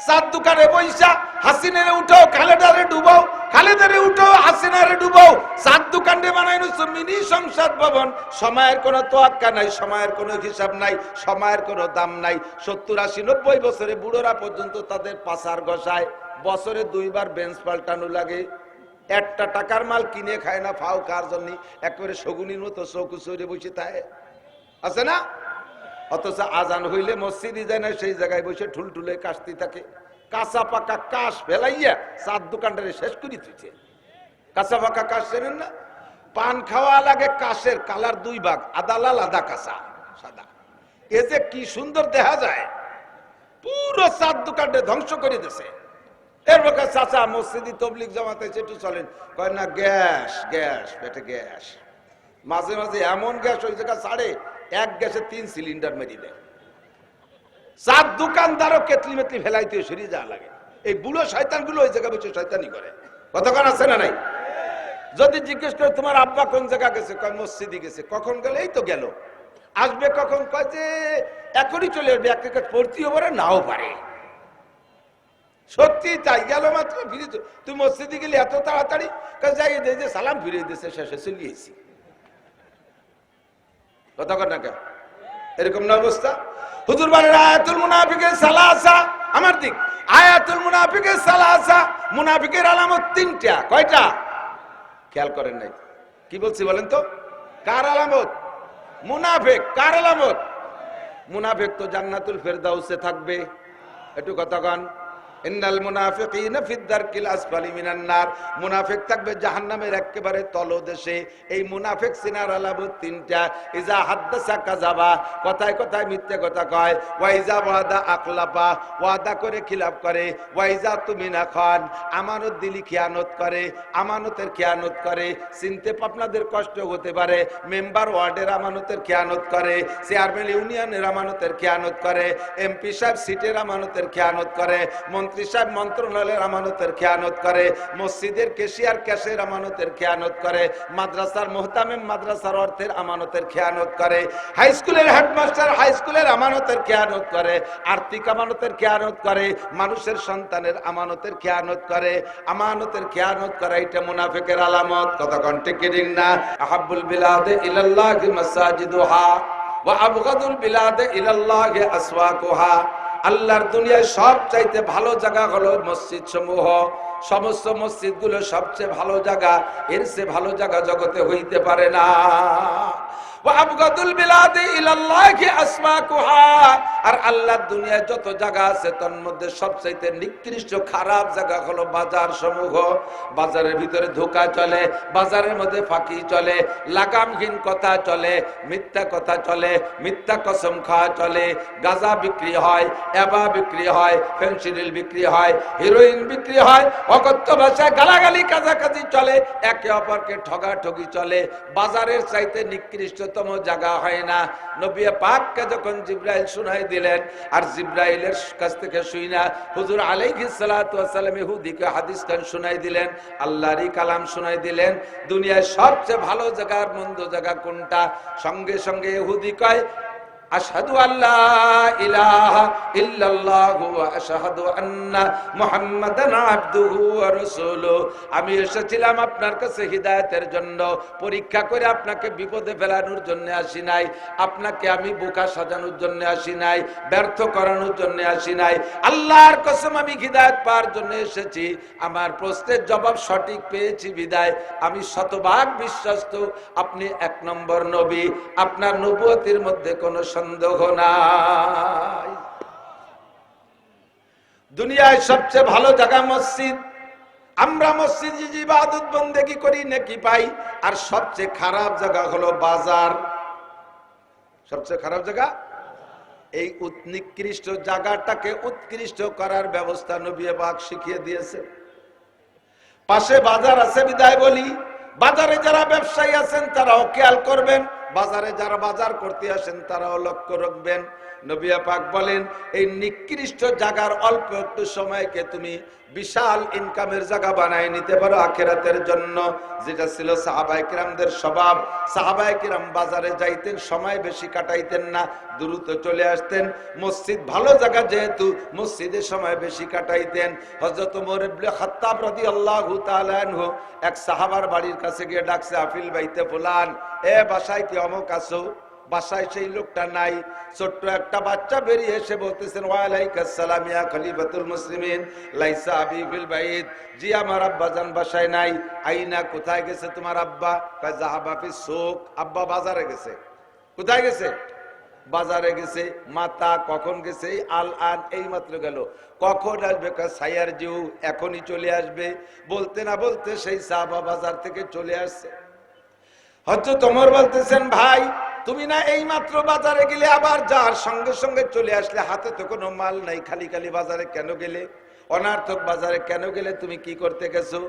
সাত দোকানে বইসা হাসিনারে উঠাও, খালেদারে ডুবাও, খালেদারে উঠাও, হাসিনারে ডুবাও। সাত দোকানে বানাইছো মিনি সংসদ ভবন। সময়ের কোনো তোয়াক্কা নাই, সময়ের কোনো হিসাব নাই, সময়ের কোনো দাম নাই। 70, 80, 90 বছরে বুড়োরা পর্যন্ত তাদের পাছার ঘষায়। বছরে 2 বার বেঞ্চ পাল্টানো লাগে। একটা টাকার মাল কিনে খায় না, ফাও কার জন্য একেবারে শগুনির মতো চৌকু চৌরে বসে থাকে, আছে না? অথচ আজান হইলে মসজিদে যায় না, সেই জায়গায় বসে ঠুলঠুলে কাশতে থাকে। কাঁচা পাকা কাশ ফেলাইয়া চার দোকানটারে শেষ করে দিচ্ছে। কাঁচা পাকা কাশ চেনেন না? পান খাওয়া লাগে কাশের কালার 2 ভাগ, আদা লাল আদা কাঁচা সাদা। এ যে কি সুন্দর দেখা যায়, পুরো চার দোকানটা ধ্বংস করে দিছে। এরপর চাচা মসজিদি তবলিগ জামাতে একটু চলেন, কয় না গ্যাস গ্যাস পেটে গ্যাস। মাঝে মাঝে এমন গ্যাস ওই জায়গা ছাড়ে, এক গ্যাসে 3 সিলিন্ডার মেরে দেয়। চার দোকানদারও কেতলি মেতলি ফেলাইতে সরিয়ে যাওয়া লাগে। এই বুড়ো শয়তান গুলো ওই জায়গা বসে শয়তানি করে। কতক্ষণ আছে না নাই? যদি জিজ্ঞেস করে তোমার আব্বা কোন জায়গা গেছে, কয় মসজিদে গেছে। কখন গেল? এই তো গেল। আসবে কখন? কয় যে এখনই চলে আসবে, এক এক পড়তেও পারে নাও পারে। সত্যি তাই, গেল মাত্র ফিরে। তুই মসজিদে গেলে এত তাড়াতাড়ি? যাই যে সালাম ফিরে দিয়েছে, শেষে চলিয়েছি। কতক্ষণ না কেন এরকম না অবস্থা? হুজুর বলেন আয়াতুল মুনাফিকের সালাসা, আমার দিক, আয়াতুল মুনাফিকের সালাসা, মুনাফিকের আলামত 3টা। কয়টা? খেয়াল করেন নাই? কি বলছি বলেন তো? কার আলামত? মুনাফিক। কার আলামত? মুনাফিক তো জান্নাতুল ফেরদাউসে থাকবে। একটু কথা কন। ইন্নাল মুনাফিকিনা ফিদ দারকিল আসফালি মিনান নার। মুনাফিক থাকবে জাহান্নামের একেবারে তলদেশে। এই মুনাফিক সিনার আলামত 3টা। ইজা হাদ্দাসা কাযাবা, কথায় কথায় মিথ্যা কথা কয়। ওয়া ইজা ওয়াদা আকলাফা, ওয়াদা করে খিলাফ করে। ওয়া ইজা তুমিনা খান, আমানত দিলি খিয়ানত করে, আমানতের খিয়ানত করে। চিনতে আপনাদের কষ্ট হতে পারে, মেম্বার ওয়ার্ডের আমানতের খিয়ানত করে, চেয়ারম্যান ইউনিয়নের আমানতের খিয়ানত করে, এমপি সাহেব সিটের আমানতের খিয়ানত করে, মন্ত্রী সাহেব মন্ত্রণালয়ের আমানতের খেয়ানত করে, মসজিদের কেশিয়ার ক্যাশের আমানতের খেয়ানত করে, মাদ্রাসার মুহতামিম মাদ্রাসার অর্থের আমানতের খেয়ানত করে, হাই স্কুলের হেডমাস্টার হাই স্কুলের আমানতের খেয়ানত করে, আর্থিক আমানতের খেয়ানত করে, মানুষের সন্তানের আমানতের খেয়ানত করে। আমানতের খেয়ানত করা এটা মুনাফিকের আলামত। কতক্ষণ ঠিক ঠিক না? আহাব্বুল বিলাদে ইলাল্লাহি মাসাজিদুহা ওয়া আবগাদুল বিলাদে ইলাল্লাহি আসওয়াকুহা। আল্লাহর দুনিয়ায় সবচাইতে ভালো জায়গা হলো মসজিদ সমূহ। সমস্ত মসজিদ গুলো সবচেয়ে ভালো জায়গা, এর চেয়ে ভালো জায়গা জগতে হইতে পারে না। আর আল্লাহর দুনিয়ায় যত জায়গা আছে তার মধ্যে সবচাইতে নিকৃষ্ট খারাপ জায়গা হলো বাজার সমূহ। বাজারের ভিতরে ধোঁকা চলে, বাজারের মধ্যে ফাঁকি চলে, লাগামহীন কথা চলে, মিথ্যা কথা চলে, মিথ্যা কসম খাওয়া চলে, গাঁজা বিক্রি হয়, এবা বিক্রি হয়, ফেনসিডিল বিক্রি হয়, হিরোইন বিক্রি হয়, অকথ্য ভাষায় গালাগালি কাজাকাজি চলে, একে অপরকে ঠগাঠগি চলে। বাজারের চাইতে নিকৃষ্টতম জায়গা হয় না। নবী পাককে যখন জিবরাইল শুনাই দিলেন, আর জিবরাইলের কাছ থেকে শুইনা হুজুর আলাইহিস সালাতু ওয়াস সালাম ইহুদিকে হাদিস গান শুনাই দিলেন, আল্লাহরই কালাম শুনাই দিলেন। দুনিয়ায় সবচেয়ে ভালো জায়গা আর মন্দ জায়গা কোনটা? সঙ্গে সঙ্গে ইহুদি কয় আশহাদু আল্লা ইলাহা ইল্লাল্লাহু ওয়া আশহাদু আন্না মুহাম্মাদান আবদুহু ওয়া রাসূলুহু। আমি এসেছিলাম আপনার কাছে হিদায়াতের জন্য, পরীক্ষা করে আপনাকে বিপদে ফেলানোর জন্য আসি নাই, আপনাকে আমি বোকা সাজানোর জন্য আসি নাই, ব্যর্থ করানোর জন্য আসি নাই। আল্লাহর কসম আমি হিদায়াত পাওয়ার জন্য এসেছি। আমার প্রশ্নের জবাব সঠিক পেয়েছি বিদায় আমি শতভাগ বিশ্বস্ত আপনি 1 নম্বর নবী, আপনার নবুয়তের মধ্যে কোনো সন্দেহ নাই। দুনিয়ায় সবচেয়ে ভালো জায়গা মসজিদ। আমরা মসজিদে ইবাদত বন্দেগী করি নেকি পাই। আর সবচেয়ে খারাপ জায়গা হলো বাজার। সবচেয়ে খারাপ জায়গা এই নিকৃষ্ট জায়গাটাকে উৎকৃষ্ট করার ব্যবস্থা নবী পাক শিখিয়ে দিয়েছে। পাশে বাজার আছে বিদায় বলি, বাজারে যারা ব্যবসায়ী আছেন তারাও খেয়াল করবেন, বাজারে যারা বাজার করতে আসেন তারাও লক্ষ্য রাখবেন। নবী পাক বলেন এই নিকৃষ্ট জায়গার অল্প একটু সময়কে তুমি বিশাল ইনকামের জায়গা বানায় নিতে পারো আখিরাতের জন্য। যেটা ছিল সাহাবায়ে কিরামদের স্বভাব। সাহাবায়ে কিরাম বাজারে যাইতেন, সময় বেশি কাটাইতেন না, দ্রুত চলে আসতেন। মসজিদ ভালো জায়গা যেহেতু মসজিদে সময় বেশি কাটাইতেন। হযরত ওমর ইবনে খাত্তাব রাদিয়াল্লাহু তাআলা আনহু এক সাহাবার বাড়ির কাছে গিয়ে ডাকছে, আফিল বাইতে ফুলান, এ বাসায় কি অমুক আছো? বাসায় সেই লোকটা নাই। ছোট্ট একটা বাচ্চা বেরিয়ে এসে বলতেছেন, ওয়ালাইকুম সালাম ইয়া খলিফাতুল মুসলিমিন, লাইসা আবি ফিল বাইত। জি আমার আব্বা জান বাসায় নাই। আইনা, কোথায় গেছে তোমার আব্বা? কয় যাহাবা ফিস সুক, আব্বা বাজারে গেছে। কোথায় গেছে? বাজারে গেছে। মাতা কখন গেছে? আল আন, এই মাত্র গেল। কখন আসবে? কয় সাইয়ার জিউ, এখনই চলে আসবে। বলতে না বলতে সেই সাহাবা বাজার থেকে চলে আসছে। হযরত ওমর বলতেছেন, ভাই তুমি না এই মাত্র বাজারে গেলে, আবার যার সঙ্গে সঙ্গে চলে আসলে, হাতে তো কোনো মাল নাই, খালি খালি বাজারে কেন গেলে? অনার্থক বাজারে কেন গেলে? তুমি কি করতে গেছো?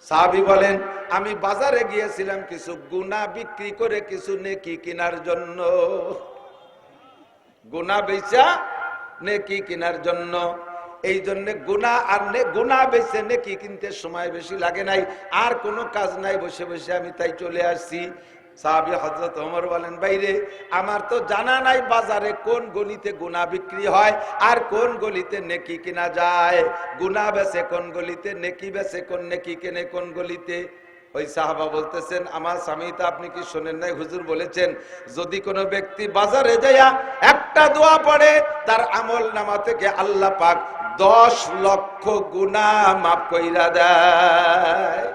সাহাবী বলেন, আমি বাজারে গিয়েছিলাম কিছু গুনাহ বিক্রি করে কিছু নেকি কেনার জন্য। গুনাহ বেচা নেকি কেনার জন্য। এই জন্য গুনাহ আর গুনাহ বেচে নেকি কিনতে সময় বেশি লাগে নাই, আর কোনো কাজ নাই, বসে বসে আমি তাই চলে আসছি। সাহাবী হযরত ওমর বলেন, বাইরে আমার তো জানা নাই বাজারে কোন গলিতে গুনাহ বিক্রি হয় আর কোন গলিতে নেকি কেনা যায়। গুনাহ বেচে কোন গলিতে, নেকি বেচে কোন, নেকি কেনে কোন গলিতে। ওই সাহাবা বলতেছেন, আমার স্বামী তো আপনি কি শোনেন নাই, হুজুর বলেছেন যদি কোনো ব্যক্তি বাজারে যাইয়া একটা দোয়া পড়ে, তার আমল নামা থেকে আল্লাহ পাক 10 লক্ষ গুনাহ মাফ কইরা দেয়।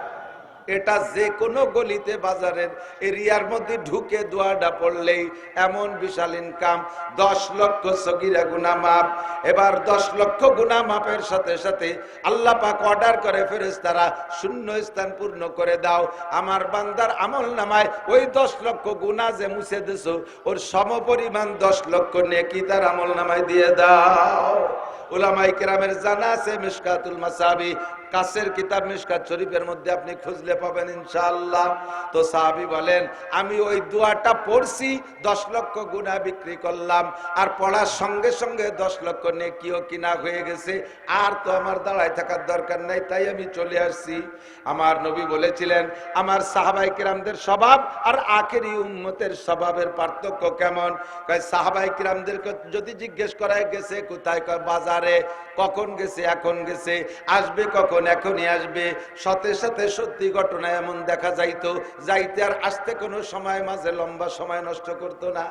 এটা যে কোনো গলিতে বাজারের এরিয়ার মধ্যে ঢুকে দোয়াটা পড়লেই এমন বিশাল ইনকাম। 10 লক্ষ সগীরা গুনাহ মাফ। এবার 10 লক্ষ গুনাহ মাফের সাথে সাথে আল্লাহ পাক অর্ডার করে, ফেরেশতারা শূন্য স্থান পূর্ণ করে দাও, আমার বান্দার আমল নামায় ওই 10 লক্ষ গুনাহ যে মুছে দিছো ওর সমপরিমাণ 10 লক্ষ নেকি তার আমল নামায় দিয়ে দাও। উলামায়ে কেরামের জানা আছে, মিশকাতুল মাসাবি কাছের কিতাব মিশকাত শরীফের মধ্যে আপনি খুঁজলে পাবেন ইনশাআল্লাহ। তো সাহাবী বলেন, আমি ওই দোয়াটা পড়ছি, 10 লক্ষ গুনাহ বিক্রি করলাম, আর পড়ার সঙ্গে সঙ্গে 10 লক্ষ নেকিও কিনা হয়ে গেছে। আর তো আমার দাঁড়ায় থাকার দরকার নাই, তাই আমি চলে আসছি। আমার নবী বলেছিলেন, আমার সাহাবায়ে কিরামদের স্বভাব আর আখেরি উম্মতের স্বভাবের পার্থক্য কেমন? কয় সাহাবায়ে কিরামদেরকে যদি জিজ্ঞেস করা গেছে কোথায়, কয় বাজারে। কখন গেছে? এখন গেছে। আসবে কখন? এখনই আসবে। সাথে সাথে সত্যি ঘটনা এমন দেখা যাইতো, যাইতে আর আসতে কোনো সময় মাঝে লম্বা সময় নষ্ট করতো না।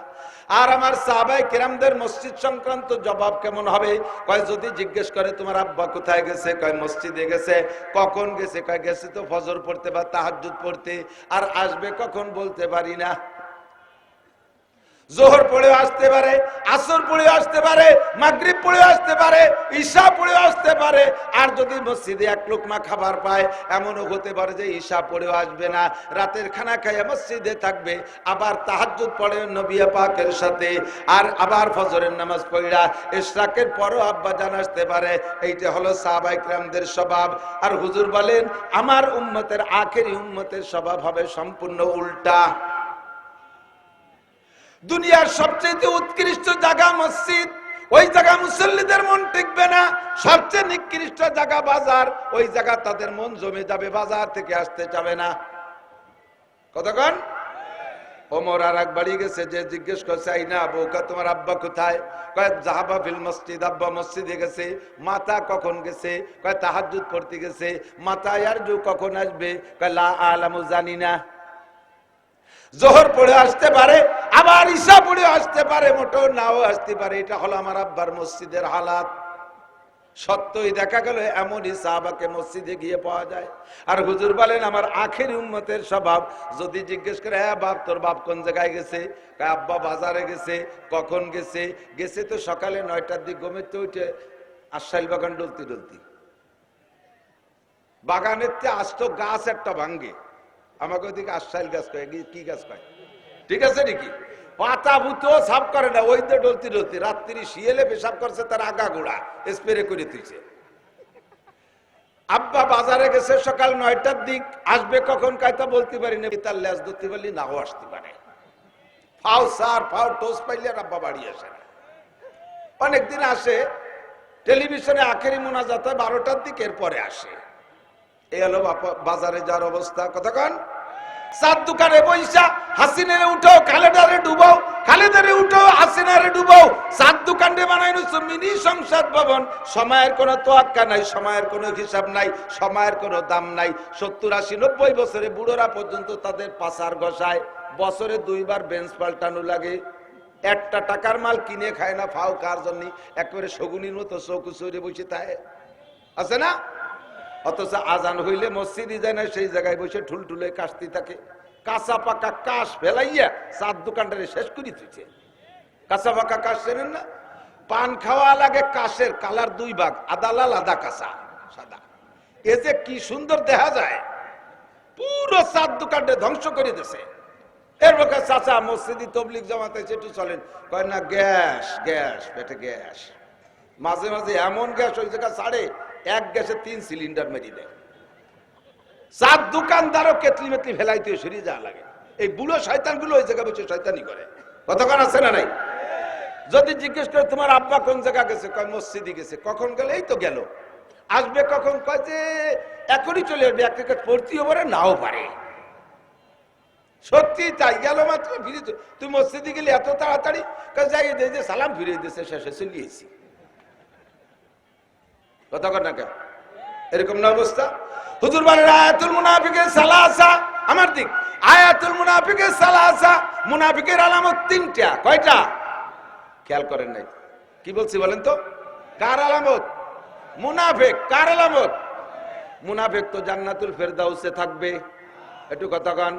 আর আমার সাহাবায়ে কিরামদের মসজিদ সংক্রান্ত জবাব কেমন হবে? কয় যদি জিজ্ঞেস করে তোমার আব্বা কোথায় গেছে, কয় মসজিদে গেছে। কখন গেছে? কয় গেছে তো ফজর পড়তে বা তাহাজ্জুদ পড়তে। আর আসবে কখন বলতে পারি না। জোহর পড়েও আসতে পারে, আসর পড়েও আসতে পারে, মাগরিব পড়েও আসতে পারে, ঈশা পড়েও আসতে পারে। আর যদি মসজিদে এক লোকমা খাবার পায়, এমনও হতে পারে যে ঈশা পড়েও আসবে না, রাতের খানা খাইয়া মসজিদে থাকবে, আবার তাহাজ্জুদ পড়ে নবী পাকের সাথে, আর আবার ফজরের নামাজ পড়া ইশরাকের পরও আব্বা জান আসতে পারে। এইটা হলো সাহাবায়ে কিরামদের স্বভাব। আর হুজুর বলেন, আমার উম্মতের আখেরি উম্মতের স্বভাব হবে সম্পূর্ণ উল্টা। দুনিয়ার সবচেয়ে উৎকৃষ্ট জায়গা মসজিদ, ওই জায়গা মুসল্লিদের মন টিকবে না। সবচেয়ে নিকৃষ্ট জায়গা বাজার, ওই জায়গা তাদের মন জমে যাবে, বাজার থেকে আসতে যাবে না। কতক্ষণ? ওমর আর এক বাড়ি গেছে, যে জিজ্ঞেস করছে, আইনা বউকা তোমার আব্বা কোথায়? কয় যাহাবা ফিল মসজিদ, আব্বা মসজিদে গেছে। মাতা কখন গেছে? কয় তাহাজ্জুদ পড়তে গেছে। মাতা ইয়ারজু কখন আসবে? কয় লা আলামু, জানি না। জোহর পড়ে আসতে পারে, আবার ঈশা পড়ে আসতে পারে, মোটেও নাও আসতে পারে। এটা হলো আমার আব্বার মসজিদের হালাত। সত্যই দেখা গেল এমনই সাহাবাকে মসজিদে গিয়ে পাওয়া যায়। আর হুজুর বলেন, আমার আখেরি উম্মতের স্বভাব, যদি জিজ্ঞেস করে, হ্যাঁ বাপ তোর বাপ কোন জায়গায় গেছে? কয় আব্বা বাজারে গেছে। কখন গেছে? গেছে তো সকালে 9টার দিক, ঘুমেতে উঠে আশাইল বাগান ডলতি ডলতি। বাগানের তে আস্ত গাছ একটা ভাঙ্গে, আমাকে ওইদিকে আশাইল গাছ কয়, কি গাছ কয়? ঠিক আছে নাকি? পাতা ভূতেও সাফ করে না, ওই তো ডলতি ডলতি। রাত্রি শিয়েলে পেশাব করছে, তার আগা গোড়া স্প্রে করে তুইছে। আব্বা বাজারে গেছে সকাল 9টার দিক, আসবে কখন কায়তা বলতে পারি না, তার লেজ ধরতে পারলি, নাও আসতে পারে। ফাও সার ফাও টোস পাইলে আর আব্বা বাড়ি আসে না। অনেকদিন আসে টেলিভিশনে আখেরি মোনাজাত 12টার দিকের পরে আসে। এই হলো বাজারে যার অবস্থা। কতক্ষণ চার দোকানে বইসা হাসিনারে উঠাও, খালেদারে ডুবাও, খালেদারে উঠাও, হাসিনারে ডুবাও। চার দোকানে বানাইনো মিনি সংসদ ভবন। সময়ের কোনো তোয়াক্কা নাই, সময়ের কোনো হিসাব নাই, সময়ের কোনো দাম নাই। 70, 80, 90 বছরে বুড়োরা পর্যন্ত তাদের পাচার ঘষায়। বছরে 2 বার বেঞ্চ পাল্টানো লাগে। একটা টাকার মাল কিনে খায় না, ফাও কার জন্য একেবারে শগুনির মতো চৌকু চড়ে বসে থাকে, আছে না? অথচ আজান হইলে মসজিদে যায় না, সেই জায়গায় বসে ঠুলঠুলে কাশতে থাকে। কাঁচা পাকা কাশ ফেলাইয়া চার দোকানটারে শেষ করে দিচ্ছে। কাঁচা পাকা কাশ চেনেন না? পান খাওয়া লাগে কাশের কালার 2 ভাগ, আদা লাল আদা কাঁচা সাদা। এ যে কি সুন্দর দেখা যায়, পুরো চার দোকানটা ধ্বংস করে দিছে। এর পক্ষে চাচা মসজিদি তবলিগ জামাতে একটু চলেন, কয় না গ্যাস গ্যাস পেটে গ্যাস। মাঝে মাঝে এমন গ্যাস ওই জায়গা ছাড়ে, এক গ্যাসে 3 সিলিন্ডার মেরি দেয়। চার দোকানদারও কেতলি মেতলি ফেলাইতে সরিয়ে যাওয়া লাগে। এই বুড়ো শয়তান গুলো ওই জায়গা বসে শয়তানি করে। কতক্ষণ আছে না নাই? যদি জিজ্ঞেস করে তোমার আব্বা কোন জায়গা গেছে, কয় মসজিদে গেছে। কখন গেল? এই তো গেল। আসবে কখন? কয় যে এখনই চলে আসবে, এক টিকিট পড়তেও পারে নাও পারে। সত্যি তাই, গেল মাত্র ফিরে। তুই মসজিদে গেলে এত তাড়াতাড়ি? যাই যে সালাম ফিরে দিয়েছে, শেষে চলিয়েছি। কথা কর না কেন? এরকম না অবস্থা। হুজুর বলেন আয়াতুল মুনাফিকের সালাসা, আমার দিক, আয়াতুল মুনাফিকের সালাসা, মুনাফিকের আলামত 3টা। কয়টা? খেয়াল করেন নাই? কি বলছি বলেন তো? কার আলামত? মুনাফিক। কার আলামত? মুনাফিক তো জান্নাতুল ফেরদাউসে থাকবে। একটু কথা কন।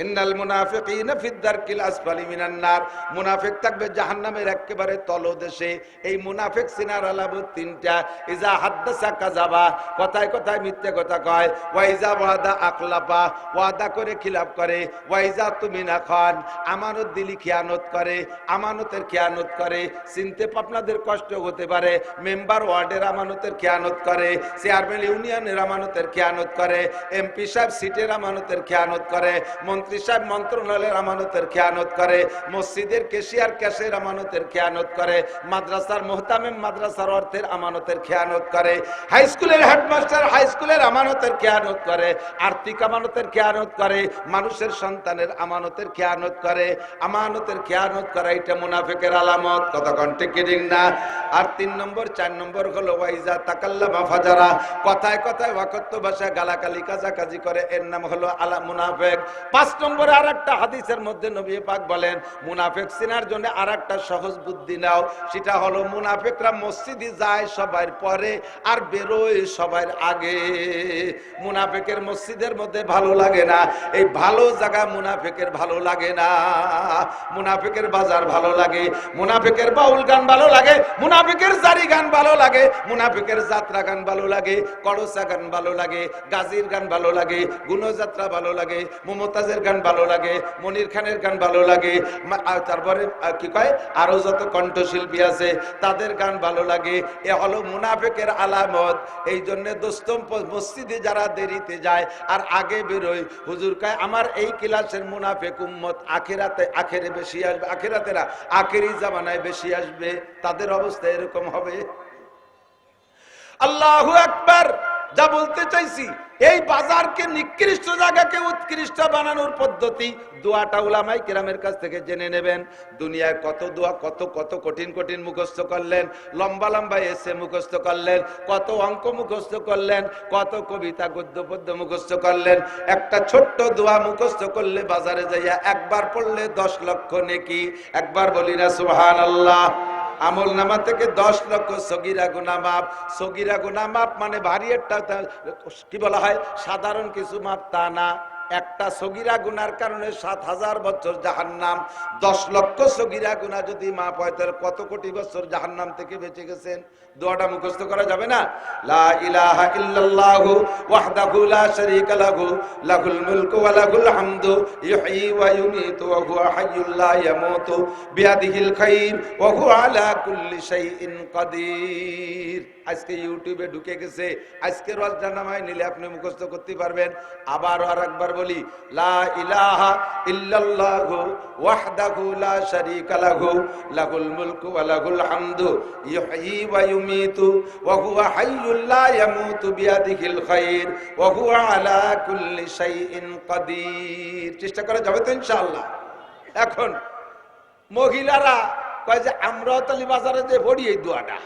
ইন্নাল মুনাফিকিনা ফিদ দারকিল আসফালি মিনান নার। মুনাফিক থাকবে জাহান্নামের একেবারে তলদেশে। এই মুনাফিক সিনার আলামত 3টা। ইজা হাদ্দাসা কাযাবা, কথায় কথায় মিথ্যে কথা কয়। ওয়া ইজা ওয়াদা আখলাফা, ওয়াদা করে খিলাফ করে। ওয়া ইজা তুমিনা খান, আমানত দিলি খিয়ানত করে, আমানতের খিয়ানত করে। চিনতে আপনাদের কষ্ট হতে পারে, মেম্বার ওয়ার্ডের আমানতের খিয়ানত করে, চেয়ারম্যান ইউনিয়নের আমানতের খিয়ানত করে, এমপি সাহেব সিটের আমানতের খিয়ানত করে, মন্ত্রী সাহেব মন্ত্রণালয়ের আমানতের খেয়ানত করে, মসজিদের কেশিয়ার ক্যাশের আমানতের খেয়ানত করে, মাদ্রাসার মুহতামিম মাদ্রাসার অর্থের আমানতের খেয়ানত করে, হাই স্কুলের হেডমাস্টার হাই স্কুলের আমানতের খেয়ানত করে, আর্থিক আমানতের খেয়ানত করে, মানুষের সন্তানের আমানতের খেয়ানত করে। আমানতের খেয়ানত করা এটা মুনাফিকের আলামত। কতক্ষণ ঠিক না? আর 3 নম্বর 4 নম্বর হলো ওয়াইজা তাকাল্লামা ফাজারা, কথায় কথায় ওয়াকত্ব ভাষায় গালাগালি কাজাকাজি করে, এর নাম হলো আলা মুনাফিক। 5 নম্বরে আরেকটা হাদিসের মধ্যে নবী পাক বলেন মুনাফিক চিনার জন্য আরেকটা সহজ বুদ্ধি নাও। সেটা হলো মুনাফিকরা মসজিদে যায় সবার পরে আর বেরোয় সবার আগে। মুনাফিকের মসজিদের মধ্যে ভালো লাগে না, এই ভালো জায়গা মুনাফিকের ভালো লাগে না। মুনাফিকের বাজার ভালো লাগে, মুনাফিকের বাউল গান ভালো লাগে, মুনাফিকের জারি গান ভালো লাগে, মুনাফিকের যাত্রা গান ভালো লাগে, করসা গান ভালো লাগে, গাজীর গান ভালো লাগে, গুণযাত্রা ভালো লাগে, মমতাজের গান ভালো লাগে, মনির খানের গান ভালো লাগে, তারপরে কি কয় আরো যত কণ্ঠশিল্পী আছে তাদের গান ভালো লাগে। এ হলো মুনাফিকের আলামত। এই জন্য দোস্ত মসজিদে যারা দেরিতে যায় আর আগে বেরোয়, হুজুর কয় আমার এই ক্লাসের মুনাফিক উম্মত আখিরাতে আখেরে বেশি আসবে, আখিরাতেরা আখেরি জামানায় বেশি আসবে, তাদের অবস্থা এরকম হবে। আল্লাহু আকবার। যা বলতে চাইছি, এই বাজারকে নিকৃষ্ট জায়গাকে উৎকৃষ্ট বানানোর পদ্ধতি দোয়াটা উলামায়ে কেরামের কাছ থেকে জেনে নেবেন। দুনিয়ায় কত দোয়া, কত কত কঠিন কঠিন মুখস্থ করলেন, লম্বা লম্বা এসে মুখস্থ করলেন, কত অঙ্ক মুখস্থ করলেন, কত কবিতা গদ্য পদ্য মুখস্থ করলেন। একটা ছোট্ট দোয়া মুখস্থ করলে বাজারে যাইয়া একবার পড়লে 10 লক্ষ নেকি। একবার বলি না সুবহানাল্লাহ। আমল নামা থেকে 10 লক্ষ সগীরা গুনাহ মাপ। সগীরা গুনাহ মাপ মানে ভারী একটা কি বলা হয়, সাধারণ কিছু মাপ তা না। একটা সগীরা গুনার কারণে 7000 বছর জাহান্নাম। 10 লক্ষ সগীরা গুনাহ যদি মাপ হয় তাহলে কত কোটি বছর জাহান্নাম থেকে বেঁচে গেছেন। দোয়াটা মুখস্থ করা যাবে না? লা ইলাহা ইল্লাল্লাহু ওয়াহদাহু লা শারীকা লাহু লাহুল মুলকু ওয়া লাহুল হামদু ইহয়ী ওয়া ইউমীতু ওয়া হুয়া হাইয়্যুল লা ইয়ামুতু বিয়াদিহিল খায়র ওয়া হুয়া আলা কুল্লি শাইইন কাদির। আজকে ইউটিউবে ঢুকে গেছে, আজকে রোজা নামায় নিলে আপনি মুখস্থ করতে পারবেন। আবার আর একবার বলি লা ইলাহা ইল্লাল্লাহু ওয়াহদাহু লা শারীকা লাহু লাহুল মুলকু ওয়া লাহুল হামদু ইউহয়ী ওয়া ইউমীতু ওয়া হুয়া হাইয়্যুল লা ইয়ামুতু বিয়াদিহিল খায়র ওয়া হুয়া আলা কুল্লি শাইইন কাদির। চেষ্টা করা যাবে তো ইনশাআল্লাহ। এখন মহিলারা কয় যে আমরাতলি বাজারে যে ভরি এই দোয়াটা,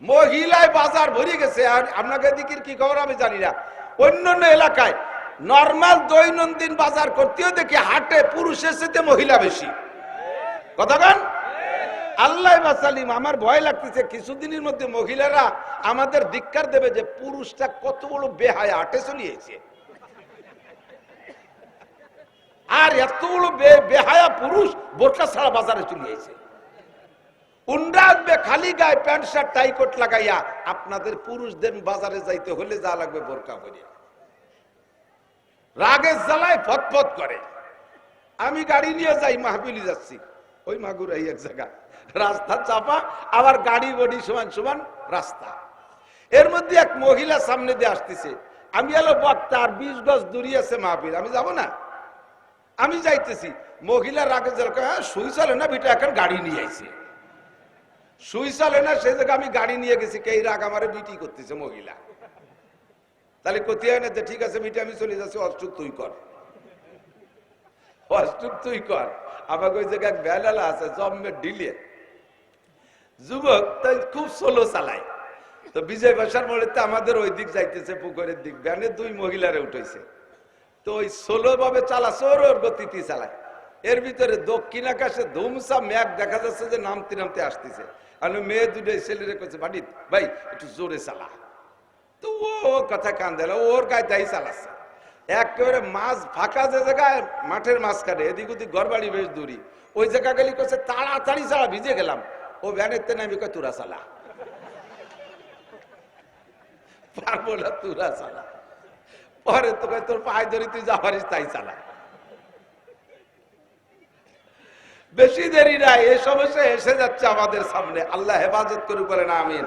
মহিলায় বাজার ভরে গেছে। আর আপনাকে দিকের কি খবর আমি জানি না, অন্যান্য এলাকায় নরমাল দৈনন্দিন বাজার করতেও দেখি হাটে পুরুষের সাথে মহিলা বেশি। কতক্ষণ আল্লাহ বাসালিম, আমার ভয় লাগতেছে কিছুদিনের মধ্যে মহিলারা আমাদের ধিক্কার দেবে যে পুরুষটা কত বড় বেহায়া হাটে চলিয়েছে। আর এত বড় বেহায়া পুরুষ বোরকা ছাড়া বাজারে চলিয়েছে। উন্ডা আসবে খালি গায়ে প্যান্ট শার্ট টাই কোট লাগাইয়া। আপনাদের পুরুষদের বাজারে যাইতে হলে যা লাগবে বোরকা পরিয়া, রাগের জ্বালায় ফতফত করে। আমি গাড়ি নিয়ে যাই, মাহফিলি যাচ্ছি, ওই মাগুরাই এক জায়গা রাস্তা চাপা, আবার গাড়ি বডি সমান সমান রাস্তা। এর মধ্যে এক মহিলা সামনে দিয়ে আসতেছে, আমি এলো বক্তা, আর 20 গজ দূরে আছে মাহফিল, আমি যাব না। আমি যাইতেছি, মহিলা রাগের জ্বালা, হ্যাঁ সুই চলে না বিটা, এখন গাড়ি নিয়ে আইছে। সুই চলে না সেই জায়গায় আমি গাড়ি নিয়ে গেছি, কে রাগ আমারে বিটি করতেছে মহিলা। তাহলে কোথায় হয় না যে ঠিক আছে বিটি আমি চলে যাচ্ছি, অষ্টুক তুই কর, অষ্টুক তুই কর। আমাকে ওই জায়গায় বেলালা আছে জম্মের ডিলে যুবক, তাই খুব স্লো চালায়। তো বিজয় বাসার মোড়ে আমাদের ওই দিক যাইতেছে, পুকুরের দিক, ভ্যানে 2 মহিলারে উঠেছে। তো ওই স্লো ভাবে চালাচ্ছে, ওর গতিতে চালায়। এর ভিতরে দক্ষিণ আকাশে ধুমসা মেঘ দেখা যাচ্ছে যে নামতে নামতে আসতেছে। আর মেয়ে দুটো ছেলেরে কইছে, ভাই ভাই একটু জোরে চালা। তো ও কথা কান দিল, ওর গায়ে দায়ী চালাচ্ছে। একেবারে মাছ ফাঁকা যে জায়গায়, মাঠের মাঝখানে, এদিক ওদিক ঘর বাড়ি বেশ দূরি, ওই জায়গা গেলি কইছে তাড়াতাড়ি চালা, ভিজে গেলাম। ও ভ্যানের তে নামি কয় তুরা চালা, পারবো না তুরা চালা। পরে তো কয় তোর পায়ে ধরি তুই যা পারিস তাই চালা। বেশি দেরি নাই, এই সমস্যা এসে যাচ্ছে আমাদের সামনে। আল্লাহ হেফাজত করে বলেন আমিন।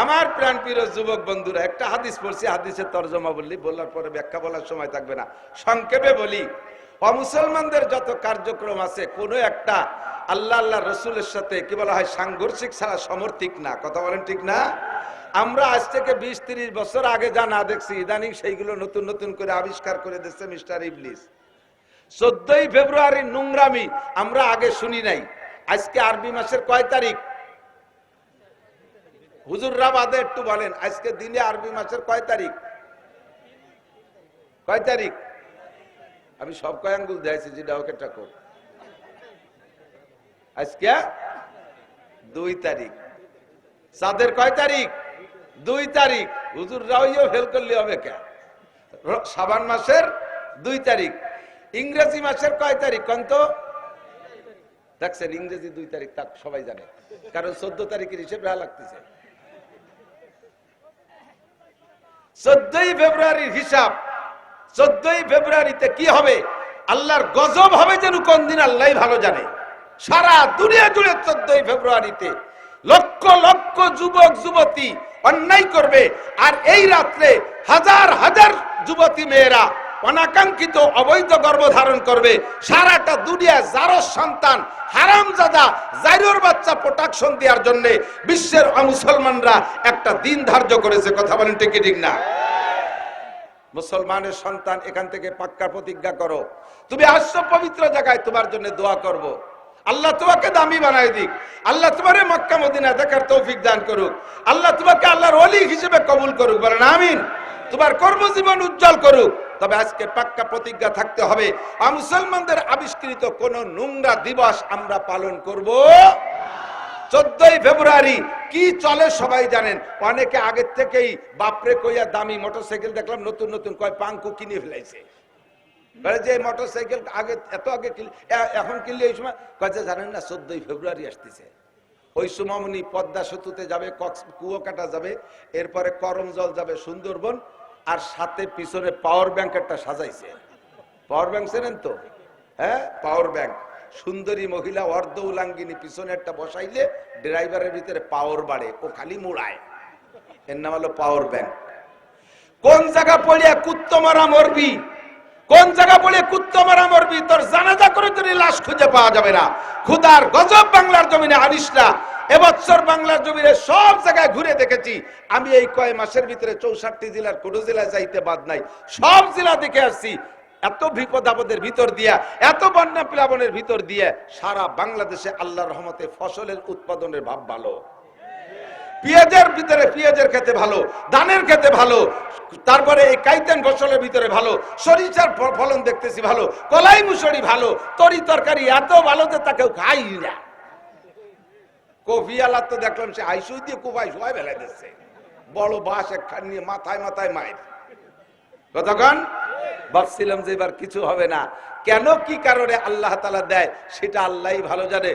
আমার প্রাণ প্রিয় যুবক বন্ধুরা, একটা হাদিস পড়ছি, হাদিসের তরজমা বললি, বলার পরে ব্যাখ্যা বলার সময় থাকবে না, সংক্ষেপে বলি। অমুসলমানদের যত কার্যক্রম আছে, কোনো একটা আল্লাহ আল্লাহ রসুলের সাথে কি বলা হয় সাংঘর্ষিক ছাড়া সমর্থিক না। কথা বলেন ঠিক না? আমরা আজ থেকে 20-30 বছর আগে যা না দেখছি, ইদানিং সেইগুলো নতুন নতুন করে আবিষ্কার করে দিচ্ছে মিস্টার ইবলিস। 14ই ফেব্রুয়ারি নোংরামি আমরা আগে শুনি নাই। আজকে আরবি মাসের কয় তারিখ? হুজুররা বাদে একটু বলেন, আজকে দিনে আরবি মাসের কয় তারিখ? কয় তারিখ? আমি সব কয় আঙ্গুল দিয়েছি, যেটা ওকে টাকো। আজকে 2 তারিখ। চাঁদের কয় তারিখ? 2 তারিখ। হুজুররাও ফেল করলে হবে কে? শাবান মাসের 2 তারিখ। ইংরেজি মাসের কয় তারিখ কোন তো? দেখছেন, ইংরেজি 2 তারিখ, তা সবাই জানে, কারণ 14 তারিখের হিসেবে লাগতেছে। 14ই ফেব্রুয়ারির হিসাব। 14ই ফেব্রুয়ারিতে কি হবে, আল্লাহর গজব হবে যেন কোন দিন আল্লাহ ভালো জানে। সারা দুনিয়া জুড়ে 14ই ফেব্রুয়ারিতে লক্ষ লক্ষ যুবক যুবতী অন্যায় করবে, আর এই রাত্রে হাজার হাজার যুবতী মেয়েরা অনাকাঙ্ক্ষিত অবৈধ গর্ভধারণ করবে। সারাটা দুনিয়া যারো সন্তান হারামজাদা জাইরোর বাচ্চা প্রোটেকশন দেওয়ার জন্য বিশ্বের মুসলমানরা একটা দিন ধার্য করেছে। কথা বলেন ঠিক ঠিক না? মুসলমানের সন্তান, এখান থেকে পাক্কা প্রতিজ্ঞা করো, তুমি আসছো পবিত্র জায়গায়, তোমার জন্য দোয়া করব। আল্লাহ তোমাকে দামি বানায় দিক, আল্লাহ তোমারে মক্কা মদিনা দেখার তৌফিক দান করুক, আল্লাহ তোমাকে আল্লাহর ওলি হিসেবে কবুল করুক, বলেন আমিন। তোমার কর্মজীবন উজ্জ্বল করুক। তবে আজকে পাক্কা প্রতিজ্ঞা থাকতে হবে, মুসলমানদের আবিষ্কৃত কোন নোংরা দিবস আমরা পালন করব। 14ই ফেব্রুয়ারি কি চলে সবাই জানেন। অনেকে আগের থেকেই বাপরে কইয়া দামি মোটরসাইকেল দেখলাম নতুন নতুন, কয় পাঙ্কু কিনে ফেলাইছে। যে মোটরসাইকেল আগে এত আগে এখন কিনলে এই সময় কয় যে জানেন না 14ই ফেব্রুয়ারি আসতেছে। ওই সুমামনি পদ্মা সেতুতে যাবে, কুয়াকাটা যাবে, এরপরে করমজল যাবে, সুন্দরবন, আর সাথে পিছনে পাওয়ার ব্যাংক একটা সাজাইছে। পাওয়ার ব্যাংক চেনেন তো? হ্যাঁ, পাওয়ার ব্যাংক। সুন্দরী মহিলা অর্ধ উলাঙ্গিনী পিছনে একটা বসাইলে ড্রাইভারের ভিতরে পাওয়ার বাড়ে, ও খালি মোড়ায়, এর নাম হলো পাওয়ার ব্যাংক। কোন জায়গা পড়িয়া কুত্তো মারা মরবি কোন জায়গা বলে কুত্তা মারা মরবি, তোর জানাজা করে তোর লাশ খুঁজে পাওয়া যাবে না। খুদার গজব বাংলার জমিনে আনিস না। এবছর বাংলার জমিনে সব জায়গায় ঘুরে দেখেছি আমি, এই কয় মাসের ভিতরে 64 জেলার কোন জেলায় যাইতে বাদ নাই, সব জেলা দেখে আসছি। এত বিপদ আপদের ভিতর দিয়া, এত বন্যা প্লাবনের ভিতর দিয়ে সারা বাংলাদেশে আল্লাহর রহমতে ফসলের উৎপাদনের ভাব ভালো। পেঁয়াজের ভিতরে, পেঁয়াজের খেতে ভালো, ধানের খেতে ভালো, তারপরে এই কাইতেন ফসলের ভিতরে ভালো, সরিষার ফলন দেখতেছি ভালো, কলাই মুসুরি ভালো, তরি তরকারি এত ভালো যে তা কেউ খাই না। কফি আলাদ তো দেখলাম সে আইসুই দিয়ে কুপাই সবাই বেলা দিচ্ছে, বড় বাস একখান নিয়ে মাথায় মাথায় মায়ের। কতক্ষণ ভাবছিলাম যে এবার কিছু হবে না, কেন কি কারণে আল্লাহ তাআলা দেয় সেটা আল্লাহই ভালো জানে।